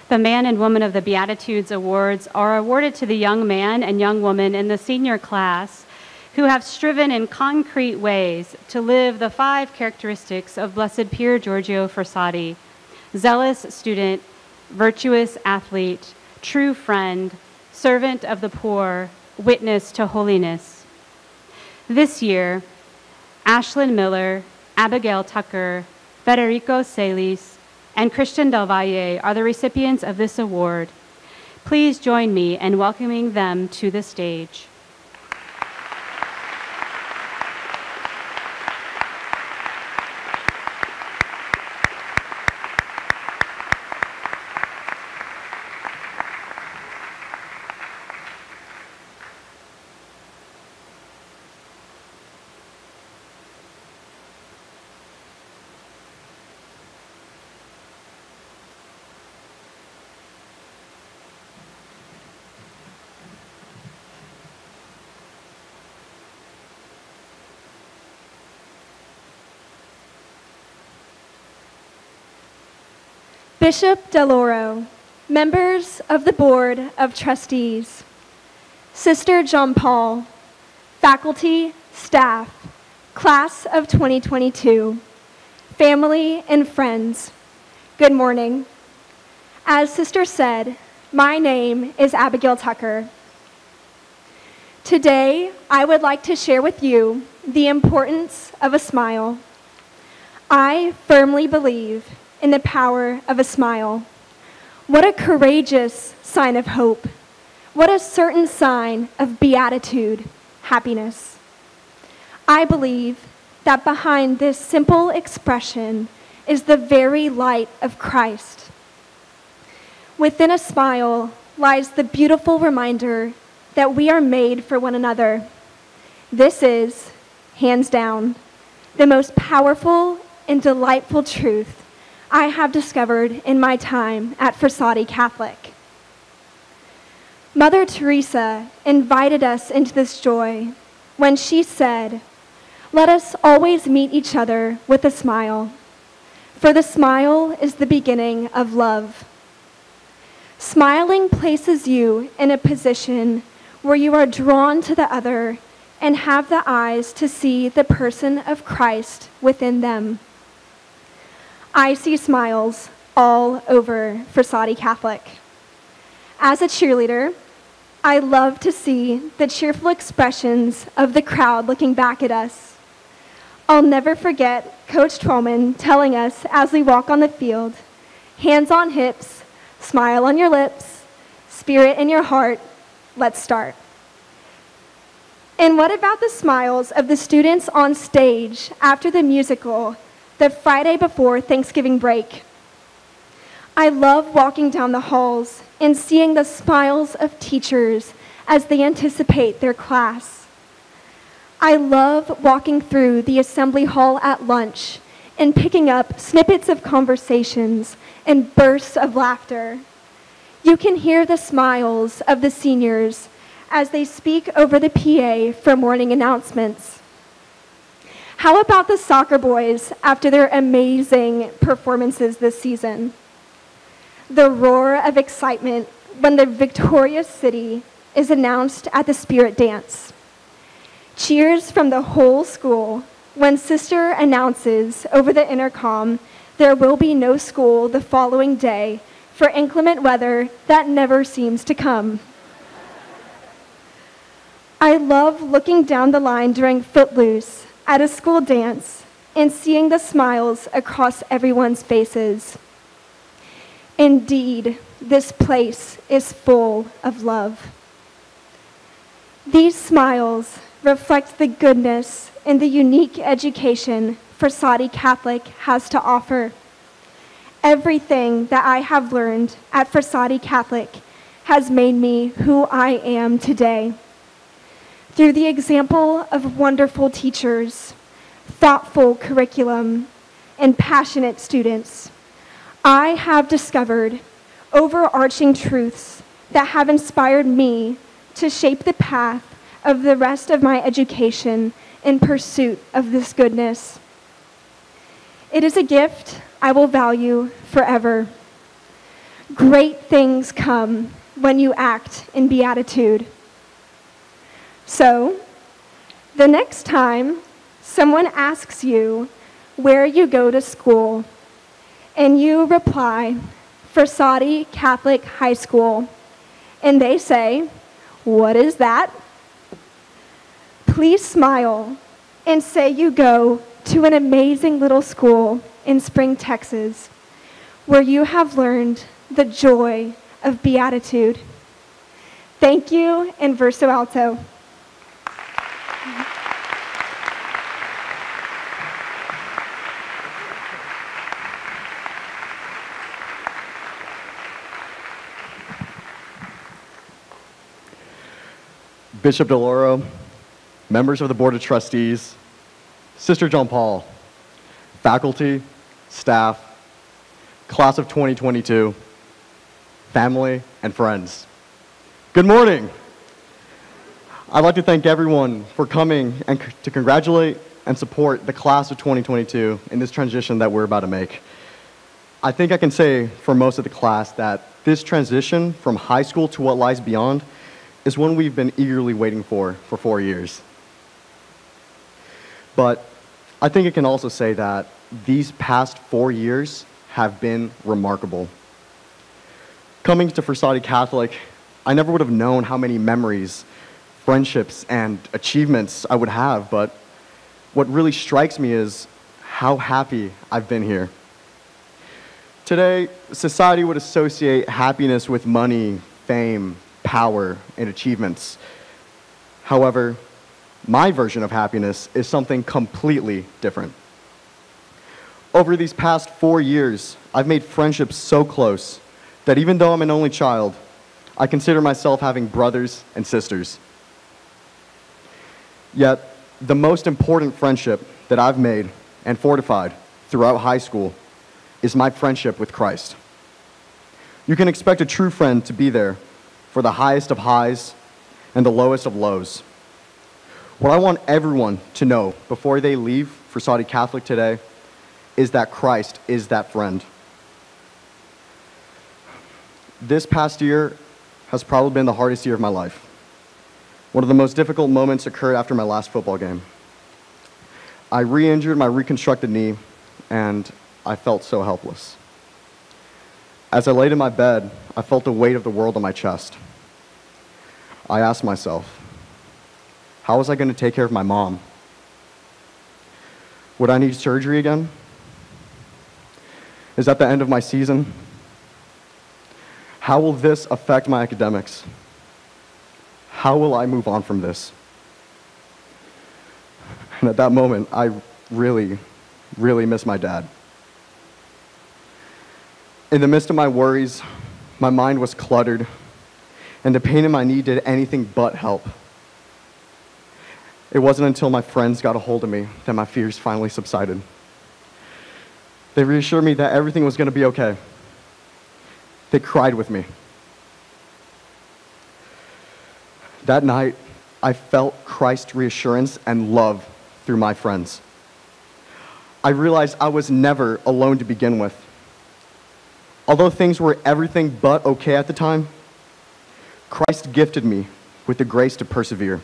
The man and woman of the Beatitudes awards are awarded to the young man and young woman in the senior class who have striven in concrete ways to live the 5 characteristics of Blessed Pier Giorgio Frassati: zealous student, virtuous athlete, true friend, servant of the poor, witness to holiness. This year, Ashlyn Miller, Abigail Tucker, Federico Celis, and Christian Del Valle are the recipients of this award. Please join me in welcoming them to the stage. Bishop DeLauro, members of the Board of Trustees, Sister John Paul, faculty, staff, class of 2022, family and friends, good morning. As Sister said, my name is Abigail Tucker. Today, I would like to share with you the importance of a smile. I firmly believe in the power of a smile. What a courageous sign of hope. What a certain sign of beatitude, happiness. I believe that behind this simple expression is the very light of Christ. Within a smile lies the beautiful reminder that we are made for one another. This is, hands down, the most powerful and delightful truth I have discovered in my time at Frassati Catholic. Mother Teresa invited us into this joy when she said, "Let us always meet each other with a smile, for the smile is the beginning of love." Smiling places you in a position where you are drawn to the other and have the eyes to see the person of Christ within them. I see smiles all over Frassati Catholic. As a cheerleader, I love to see the cheerful expressions of the crowd looking back at us. I'll never forget Coach Trollman telling us as we walk on the field, hands on hips, smile on your lips, spirit in your heart, let's start. And what about the smiles of the students on stage after the musical the Friday before Thanksgiving break? I love walking down the halls and seeing the smiles of teachers as they anticipate their class. I love walking through the assembly hall at lunch and picking up snippets of conversations and bursts of laughter. You can hear the smiles of the seniors as they speak over the PA for morning announcements. How about the soccer boys after their amazing performances this season? The roar of excitement when the victorious city is announced at the Spirit Dance. Cheers from the whole school when Sister announces over the intercom there will be no school the following day for inclement weather that never seems to come. I love looking down the line during Footloose at a school dance and seeing the smiles across everyone's faces. Indeed, this place is full of love. These smiles reflect the goodness and the unique education Frassati Catholic has to offer. Everything that I have learned at Frassati Catholic has made me who I am today. Through the example of wonderful teachers, thoughtful curriculum, and passionate students, I have discovered overarching truths that have inspired me to shape the path of the rest of my education in pursuit of this goodness. It is a gift I will value forever. Great things come when you act in beatitude. So, the next time someone asks you where you go to school, and you reply, Versati Catholic High School, and they say, "What is that?" Please smile and say you go to an amazing little school in Spring, Texas, where you have learned the joy of beatitude. Thank you, and verso alto. Bishop DeLauro, members of the Board of Trustees, Sister John Paul, faculty, staff, class of 2022, family, and friends. Good morning. I'd like to thank everyone for coming and to congratulate and support the class of 2022 in this transition that we're about to make. I think I can say for most of the class that this transition from high school to what lies beyond is one we've been eagerly waiting for 4 years. But I think I can also say that these past 4 years have been remarkable. Coming to Versati Catholic, I never would have known how many memories, friendships, and achievements I would have, but what really strikes me is how happy I've been here. Today, society would associate happiness with money, fame, power, and achievements. However, my version of happiness is something completely different. Over these past 4 years, I've made friendships so close that even though I'm an only child, I consider myself having brothers and sisters. Yet, the most important friendship that I've made and fortified throughout high school is my friendship with Christ. You can expect a true friend to be there for the highest of highs and the lowest of lows. What I want everyone to know before they leave Versati Catholic today is that Christ is that friend. This past year has probably been the hardest year of my life. One of the most difficult moments occurred after my last football game. I re-injured my reconstructed knee, and I felt so helpless. As I laid in my bed, I felt the weight of the world on my chest. I asked myself, how was I going to take care of my mom? Would I need surgery again? Is that the end of my season? How will this affect my academics? How will I move on from this? And at that moment, I really, really miss my dad. In the midst of my worries, my mind was cluttered, and the pain in my knee did anything but help. It wasn't until my friends got a hold of me that my fears finally subsided. They reassured me that everything was going to be okay. They cried with me. That night, I felt Christ's reassurance and love through my friends. I realized I was never alone to begin with. Although things were everything but okay at the time, Christ gifted me with the grace to persevere.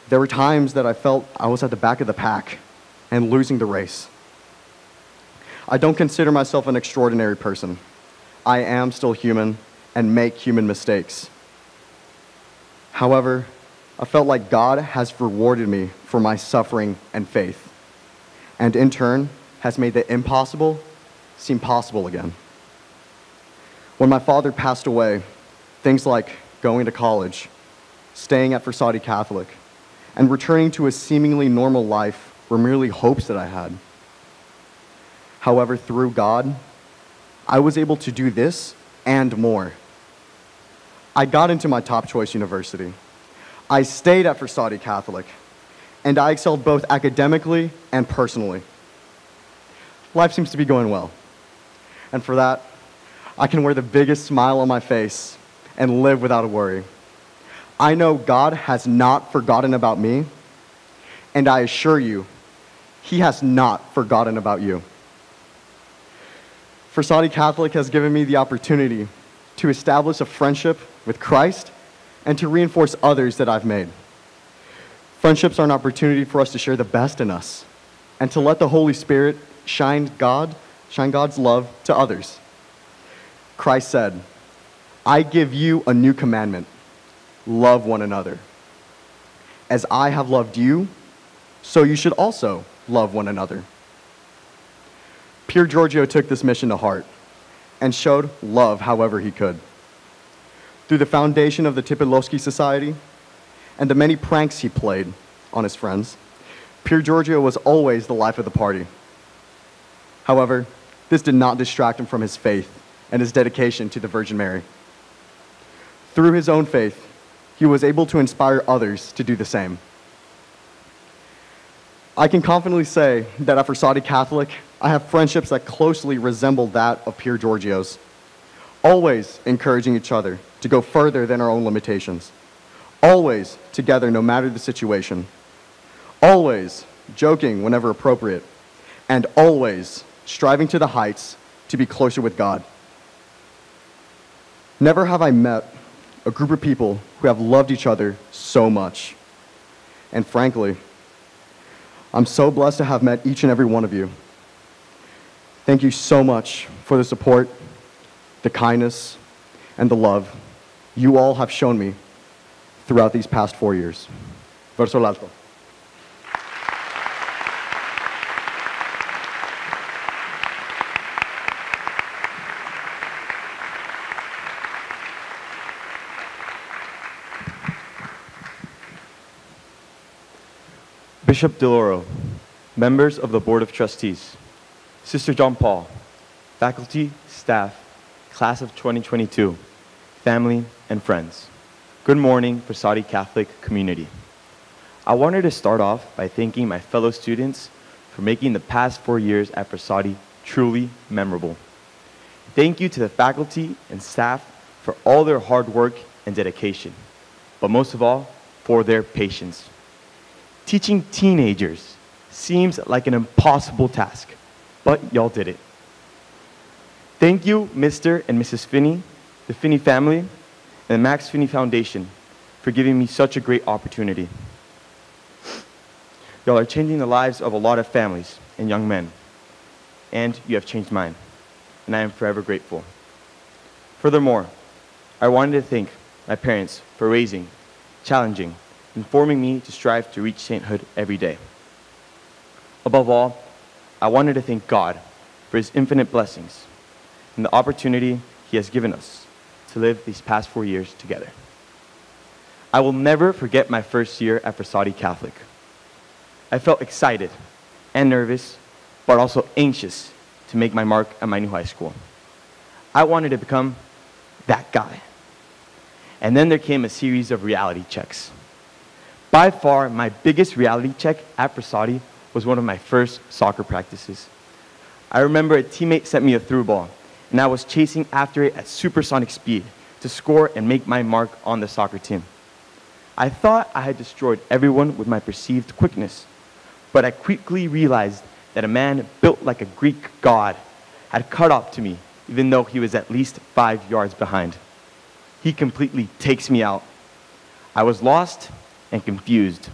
There were times that I felt I was at the back of the pack and losing the race. I don't consider myself an extraordinary person. I am still human and make human mistakes. However, I felt like God has rewarded me for my suffering and faith, and in turn has made the impossible seem possible again. When my father passed away, things like going to college, staying at Versati Catholic, and returning to a seemingly normal life were merely hopes that I had. However, through God, I was able to do this and more. I got into my top choice university. I stayed at Versati Catholic, and I excelled both academically and personally. Life seems to be going well. And for that, I can wear the biggest smile on my face and live without a worry. I know God has not forgotten about me, and I assure you, He has not forgotten about you. Frassati Catholic has given me the opportunity to establish a friendship with Christ and to reinforce others that I've made. Friendships are an opportunity for us to share the best in us and to let the Holy Spirit shine God's love to others. Christ said, "I give you a new commandment, love one another. As I have loved you, so you should also love one another." Pier Giorgio took this mission to heart and showed love however he could. Through the foundation of the Tipilowski Society and the many pranks he played on his friends, Pier Giorgio was always the life of the party. However, this did not distract him from his faith and his dedication to the Virgin Mary. Through his own faith, he was able to inspire others to do the same. I can confidently say that at Frassati Catholic, I have friendships that closely resemble that of Pier Giorgio's, always encouraging each other to go further than our own limitations, always together no matter the situation, always joking whenever appropriate, and always striving to the heights to be closer with God. Never have I met a group of people who have loved each other so much. And frankly, I'm so blessed to have met each and every one of you. Thank you so much for the support, the kindness, and the love you all have shown me throughout these past 4 years. Verso l'alto. Bishop DeLauro, members of the Board of Trustees, Sister John Paul, faculty, staff, class of 2022, family, and friends. Good morning, Frassati Catholic community. I wanted to start off by thanking my fellow students for making the past 4 years at Frassati truly memorable. Thank you to the faculty and staff for all their hard work and dedication, but most of all, for their patience. Teaching teenagers seems like an impossible task, but y'all did it. Thank you, Mr. and Mrs. Finney, the Finney family, and the Max Finney Foundation for giving me such a great opportunity. Y'all are changing the lives of a lot of families and young men, and you have changed mine, and I am forever grateful. Furthermore, I wanted to thank my parents for raising, challenging, informing me to strive to reach sainthood every day. Above all, I wanted to thank God for His infinite blessings and the opportunity He has given us to live these past 4 years together. I will never forget my first year at Frassati Catholic. I felt excited and nervous, but also anxious to make my mark at my new high school. I wanted to become that guy. And then there came a series of reality checks. By far, my biggest reality check at Frassati was one of my first soccer practices. I remember a teammate sent me a through ball, and I was chasing after it at supersonic speed to score and make my mark on the soccer team. I thought I had destroyed everyone with my perceived quickness, but I quickly realized that a man built like a Greek god had caught up to me, even though he was at least 5 yards behind. He completely takes me out. I was lost and confused.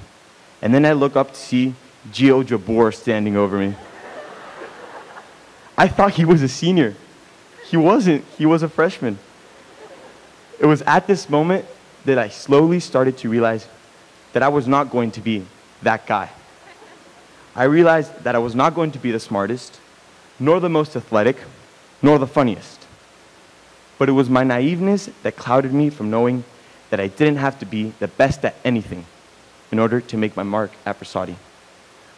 And then I look up to see Gio Jabor standing over me. I thought he was a senior. He wasn't. He was a freshman. It was at this moment that I slowly started to realize that I was not going to be that guy. I realized that I was not going to be the smartest, nor the most athletic, nor the funniest. But it was my naiveness that clouded me from knowing that I didn't have to be the best at anything in order to make my mark at Frassati.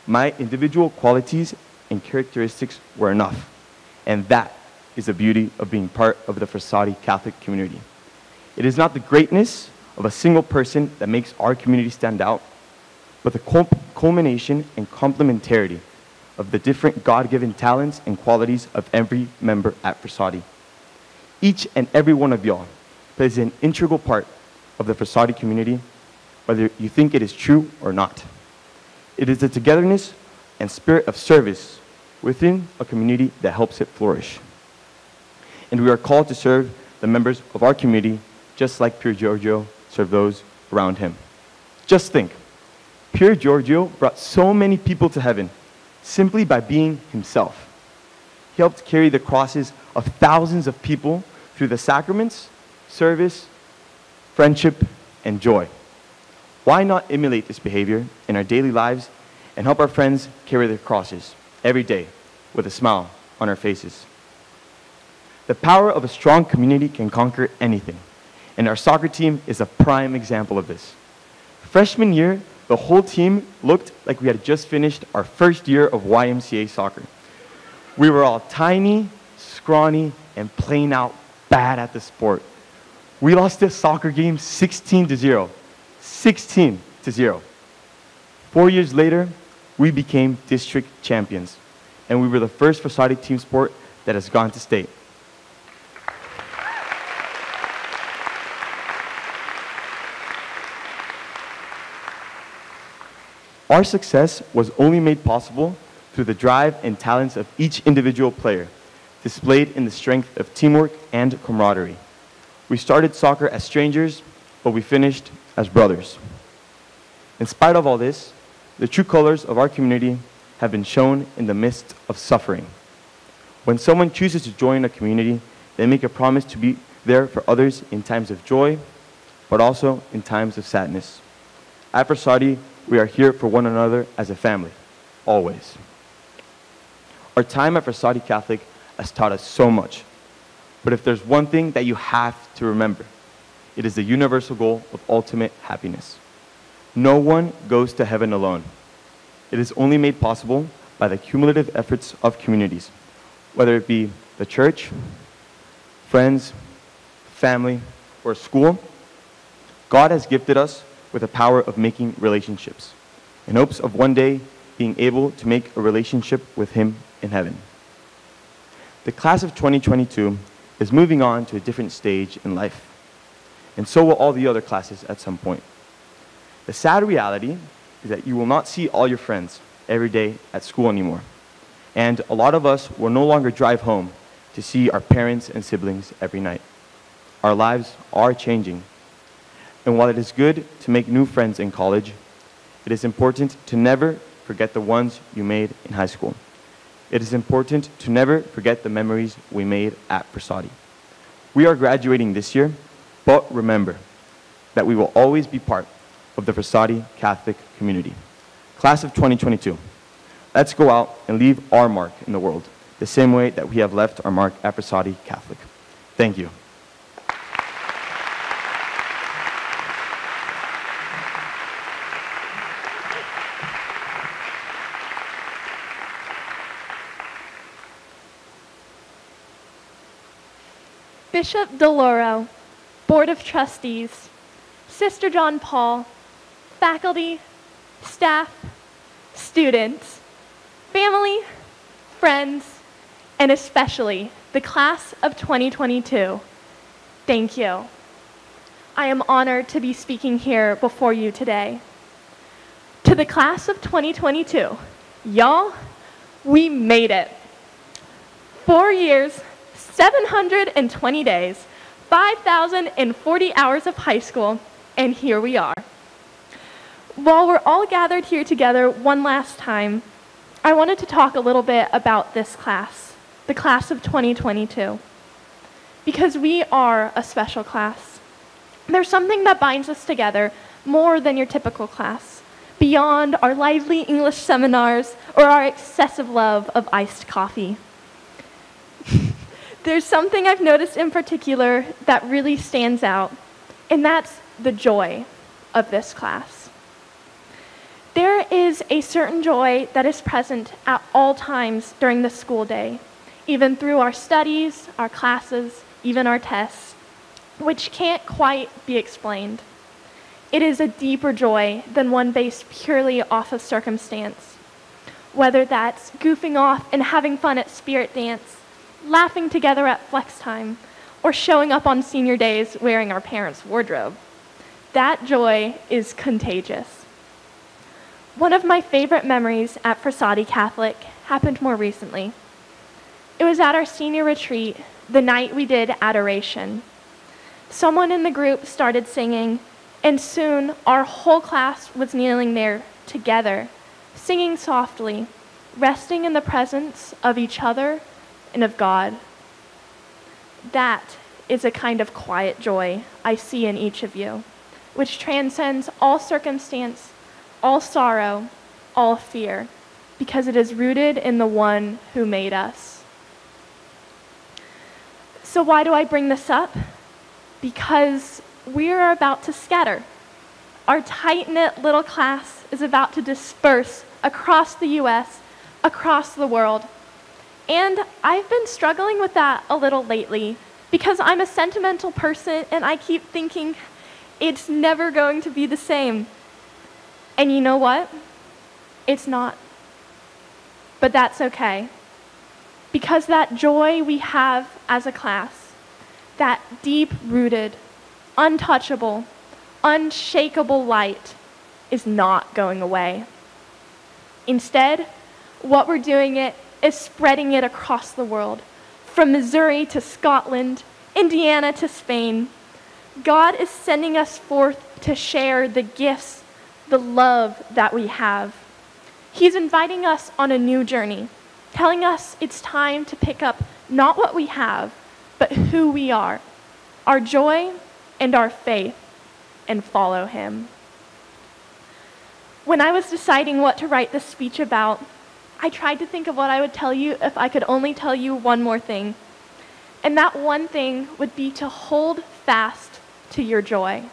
My individual qualities and characteristics were enough, and that is the beauty of being part of the Frassati Catholic community. It is not the greatness of a single person that makes our community stand out, but the culmination and complementarity of the different God-given talents and qualities of every member at Frassati. Each and every one of y'all plays an integral part of the Frassati community, whether you think it is true or not. It is the togetherness and spirit of service within a community that helps it flourish. and we are called to serve the members of our community just like Pier Giorgio served those around him. Just think, Pier Giorgio brought so many people to heaven simply by being himself. He helped carry the crosses of thousands of people through the sacraments, service, friendship, and joy. Why not emulate this behavior in our daily lives and help our friends carry their crosses every day with a smile on our faces? The power of a strong community can conquer anything, and our soccer team is a prime example of this. Freshman year, the whole team looked like we had just finished our first year of YMCA soccer. We were all tiny, scrawny, and plain out bad at the sport. We lost this soccer game 16-0. 16-0. 4 years later, we became district champions, and we were the first Frassati team sport that has gone to state. Our success was only made possible through the drive and talents of each individual player, displayed in the strength of teamwork and camaraderie. We started soccer as strangers, but we finished as brothers. In spite of all this, the true colors of our community have been shown in the midst of suffering. When someone chooses to join a community, they make a promise to be there for others in times of joy, but also in times of sadness. At Frassati, we are here for one another as a family, always. Our time at Frassati Catholic has taught us so much. But if there's one thing that you have to remember, it is the universal goal of ultimate happiness. No one goes to heaven alone. It is only made possible by the cumulative efforts of communities, whether it be the church, friends, family, or school. God has gifted us with the power of making relationships, in hopes of one day being able to make a relationship with Him in heaven. The class of 2022 is moving on to a different stage in life, and so will all the other classes at some point. The sad reality is that you will not see all your friends every day at school anymore, and a lot of us will no longer drive home to see our parents and siblings every night. Our lives are changing. And while it is good to make new friends in college, it is important to never forget the ones you made in high school. It is important to never forget the memories we made at Frassati. We are graduating this year, but remember that we will always be part of the Frassati Catholic community. Class of 2022, let's go out and leave our mark in the world, the same way that we have left our mark at Frassati Catholic. Thank you. Bishop DeLauro, Board of Trustees, Sister John Paul, faculty, staff, students, family, friends, and especially the class of 2022, thank you. I am honored to be speaking here before you today. To the class of 2022, y'all, we made it. 4 years, 720 days, 5,040 hours of high school, and here we are. While we're all gathered here together one last time, I wanted to talk a little bit about this class, the class of 2022, because we are a special class. There's something that binds us together more than your typical class, beyond our lively English seminars or our excessive love of iced coffee. There's something I've noticed in particular that really stands out, and that's the joy of this class. There is a certain joy that is present at all times during the school day, even through our studies, our classes, even our tests, which can't quite be explained. It is a deeper joy than one based purely off of circumstance, whether that's goofing off and having fun at spirit dance, laughing together at flex time, or showing up on senior days wearing our parents' wardrobe. That joy is contagious. One of my favorite memories at Frassati Catholic happened more recently. It was at our senior retreat, the night we did adoration. Someone in the group started singing, and soon our whole class was kneeling there together, singing softly, resting in the presence of each other and of God. That is a kind of quiet joy I see in each of you, which transcends all circumstance, all sorrow, all fear, because it is rooted in the one who made us. So why do I bring this up? Because we are about to scatter. Our tight-knit little class is about to disperse across the U.S., across the world. And I've been struggling with that a little lately because I'm a sentimental person and I keep thinking it's never going to be the same. And you know what? It's not. But that's okay. Because that joy we have as a class, that deep-rooted, untouchable, unshakable light is not going away. Instead, what we're doing is spreading it across the world, from Missouri to Scotland, Indiana to Spain. God is sending us forth to share the gifts, the love that we have. He's inviting us on a new journey, telling us it's time to pick up not what we have, but who we are, our joy and our faith, and follow him. When I was deciding what to write this speech about, I tried to think of what I would tell you if I could only tell you one more thing. And that one thing would be to hold fast to your joy.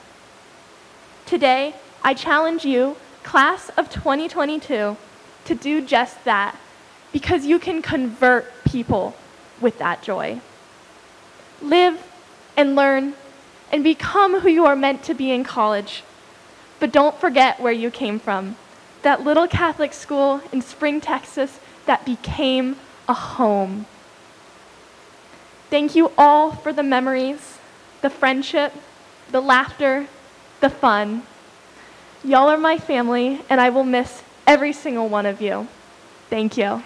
Today, I challenge you, class of 2022, to do just that, because you can convert people with that joy. Live and learn and become who you are meant to be in college. But don't forget where you came from. That little Catholic school in Spring, Texas that became a home. Thank you all for the memories, the friendship, the laughter, the fun. Y'all are my family, and I will miss every single one of you. Thank you.